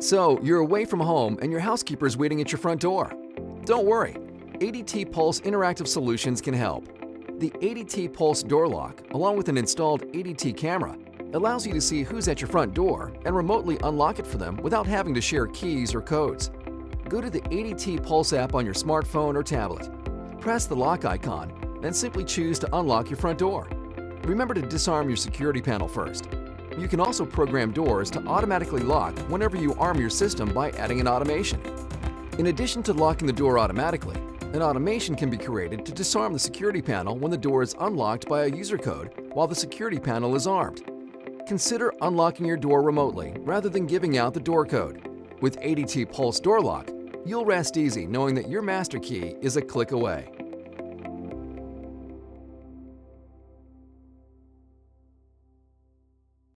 So, you're away from home and your housekeeper's waiting at your front door. Don't worry, ADT Pulse Interactive Solutions can help. The ADT Pulse door lock, along with an installed ADT camera, allows you to see who's at your front door and remotely unlock it for them without having to share keys or codes. Go to the ADT Pulse app on your smartphone or tablet. Press the lock icon, then simply choose to unlock your front door. Remember to disarm your security panel first. You can also program doors to automatically lock whenever you arm your system by adding an automation. In addition to locking the door automatically, an automation can be created to disarm the security panel when the door is unlocked by a user code while the security panel is armed. Consider unlocking your door remotely rather than giving out the door code. With ADT Pulse Door Lock, you'll rest easy knowing that your master key is a click away.